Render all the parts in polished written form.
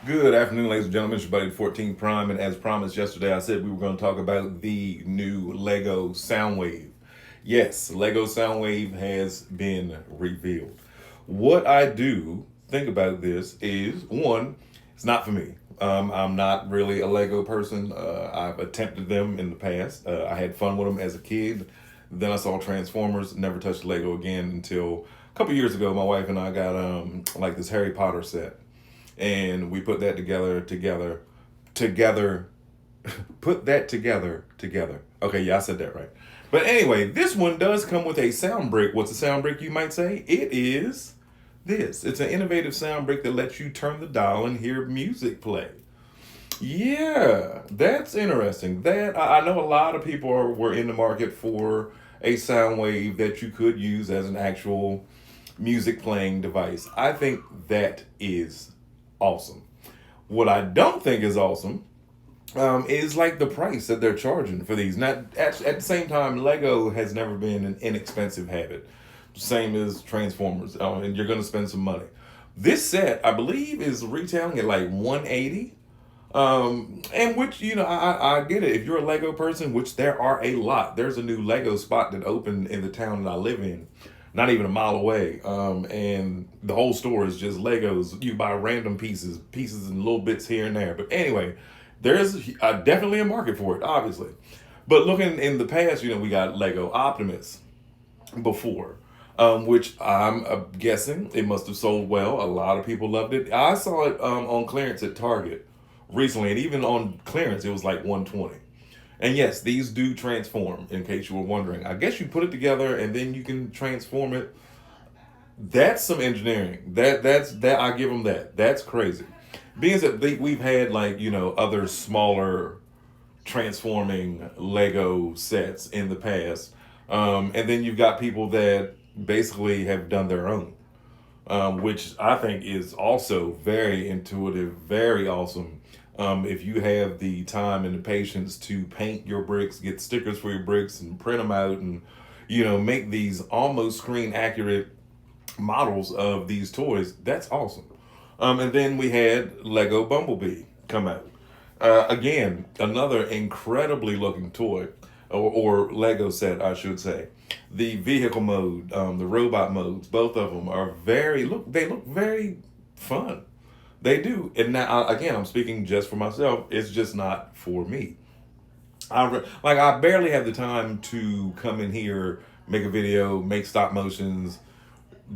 Good afternoon, ladies and gentlemen. It's your buddy 14 Prime, and as promised yesterday, I said we were going to talk about the new Lego Soundwave. Yes, Lego Soundwave has been revealed. What I do think about this is one, it's not for me. I'm not really a Lego person. I've attempted them in the past. I had fun with them as a kid. Then I saw Transformers. Never touched Lego again until a couple years ago. My wife and I got like this Harry Potter set, and we put that together, put that together. Okay, yeah, I said that right. But anyway, this one does come with a sound brick. What's a sound brick, you might say? It is this. It's an innovative sound brick that lets you turn the dial and hear music play. Yeah, that's interesting. That I know a lot of people were in the market for a sound wave that you could use as an actual music playing device. I think that is awesome. What I don't think is awesome is like the price that they're charging for these. Not at the same time, Lego has never been an inexpensive habit. Same as Transformers, and you're going to spend some money. This set, I believe, is retailing at like 180. And which, I get it. If you're a Lego person, which there are a lot, there's a new Lego spot that opened in the town that I live in, not even a mile away. And the whole store is just Legos. You buy random pieces and little bits here and there. But anyway, there's definitely a market for it, obviously. But looking in the past, we got Lego Optimus before, which I'm guessing it must have sold well. A lot of people loved it. I saw it on clearance at Target recently, and even on clearance, it was like 120. And yes, these do transform. In case you were wondering, I guess you put it together and then you can transform it. That's some engineering. That I give them that. That's crazy. Being that we've had like other smaller transforming Lego sets in the past, and then you've got people that basically have done their own, which I think is also very intuitive, very awesome. If you have the time and the patience to paint your bricks, get stickers for your bricks, and print them out, and make these almost screen accurate models of these toys, that's awesome. And then we had Lego Bumblebee come out. Again, another incredibly looking toy, or Lego set, I should say. The vehicle mode, the robot modes, both of them are they look very fun. They do. And now, again, I'm speaking just for myself. It's just not for me. I barely have the time to come in here, make a video, make stop motions,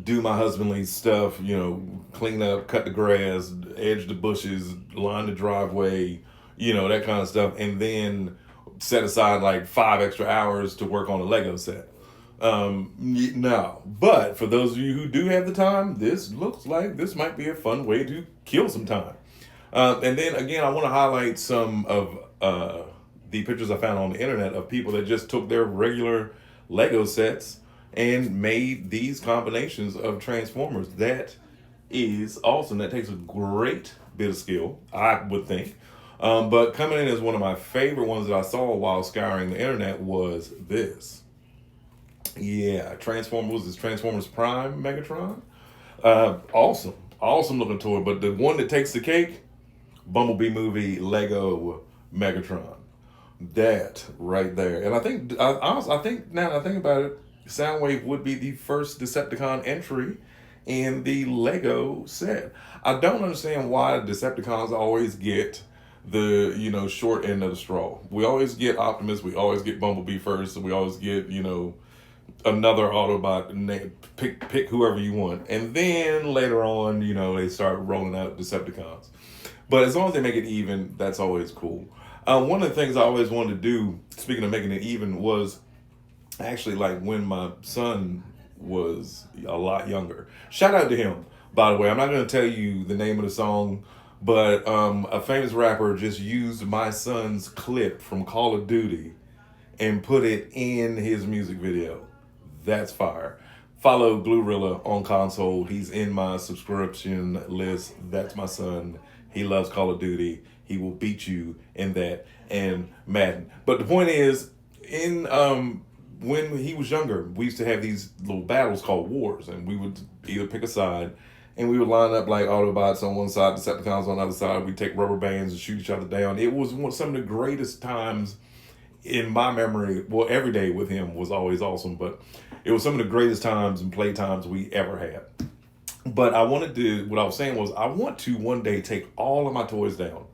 do my husbandly stuff, clean up, cut the grass, edge the bushes, line the driveway, that kind of stuff, and then set aside like 5 extra hours to work on a Lego set. No. But for those of you who do have the time, this looks like this might be a fun way to kill some time. And then again, I want to highlight some of the pictures I found on the internet of people that just took their regular Lego sets and made these combinations of Transformers. That is awesome. That takes a great bit of skill, I would think. But coming in as one of my favorite ones that I saw while scouring the internet was this. Yeah, Transformers is Transformers Prime Megatron. Awesome, awesome looking toy. But the one that takes the cake, Bumblebee movie Lego Megatron. That right there. And I think now that I think about it, Soundwave would be the first Decepticon entry in the Lego set. I don't understand why Decepticons always get the short end of the straw. We always get Optimus, we always get Bumblebee first, and we always get another Autobot. Pick whoever you want, and then later on they start rolling out Decepticons. But as long as they make it even, that's always cool. One of the things I always wanted to do, speaking of making it even, was actually like when my son was a lot younger. Shout out to him, by the way. I'm not going to tell you the name of the song, but a famous rapper just used my son's clip from Call of Duty and put it in his music video. That's fire. Follow Glorilla on console. He's in my subscription list. That's my son. He loves Call of Duty. He will beat you in that and Madden. But the point is, in when he was younger, we used to have these little battles called wars, and we would either pick a side, and we would line up like Autobots on one side, Decepticons on the other side. We'd take rubber bands and shoot each other down. It was some of the greatest times in my memory. Well, every day with him was always awesome, but it was some of the greatest times and play times we ever had. But I wanted to, what I was saying was, I want to one day take all of my toys down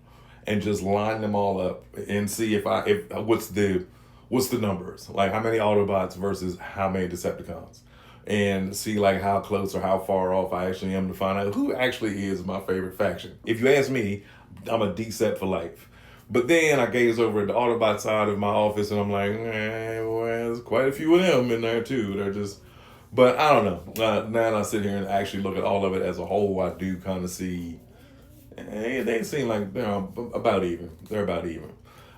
and just line them all up and see if what's the numbers, like how many Autobots versus how many Decepticons, and see like how close or how far off I actually am to find out who actually is my favorite faction. If you ask me, I'm a Decept for life. But then I gaze over at the Autobot side of my office and I'm like, well, there's quite a few of them in there too. They're just, but I don't know. Now that I sit here and actually look at all of it as a whole, I do kind of see, they seem like they're about even. They're about even.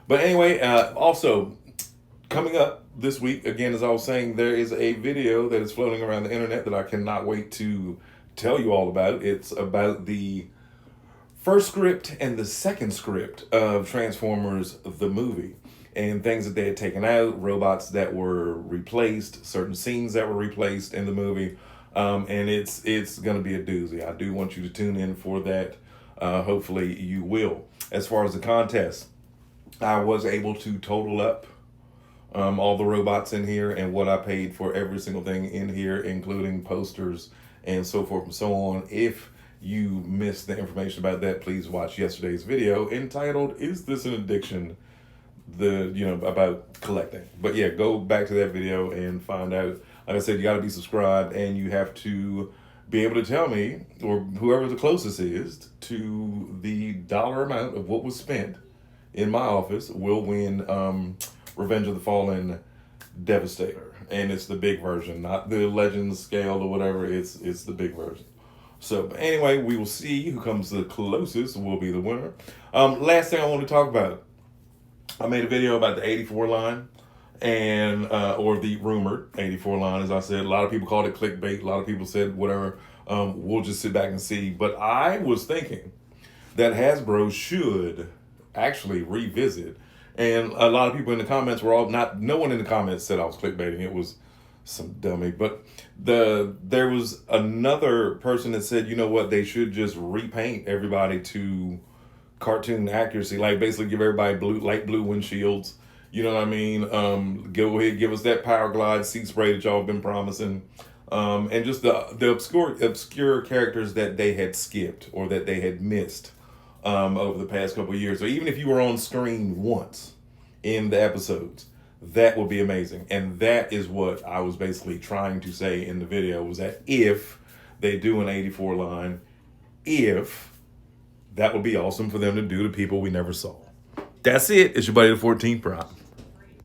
But anyway, also coming up this week, again, as I was saying, there is a video that is floating around the internet that I cannot wait to tell you all about. It's about the first script and the second script of Transformers the movie, and things that they had taken out, robots that were replaced, certain scenes that were replaced in the movie, and it's going to be a doozy. I do want you to tune in for that. Hopefully you will. As far as the contest, I was able to total up all the robots in here and what I paid for every single thing in here, including posters and so forth and so on. If you missed the information about that, please watch yesterday's video entitled "Is This an Addiction?" About collecting. But yeah, go back to that video and find out. Like I said, you got to be subscribed and you have to be able to tell me, or whoever the closest is to the dollar amount of what was spent in my office will win Revenge of the Fallen Devastator. And it's the big version, not the Legends scale or whatever. It's the big version. So anyway, we will see who comes the closest will be the winner. Last thing I want to talk about. I made a video about the 84 line and or the rumored 84 line, as I said. A lot of people called it clickbait. A lot of people said whatever. We'll just sit back and see. But I was thinking that Hasbro should actually revisit. And a lot of people in the comments were no one in the comments said I was clickbaiting. It was some dummy. But there was another person that said, you know what, they should just repaint everybody to cartoon accuracy, like basically give everybody light blue windshields. You know what I mean? Go ahead, give us that Power Glide seat spray that y'all have been promising, and just the obscure characters that they had skipped or that they had missed over the past couple of years. Or even if you were on screen once in the episodes, that would be amazing. And that is what I was basically trying to say in the video, was that if they do an 84 line, that would be awesome for them to do to people we never saw. That's it. It's your buddy, the 14th Prime.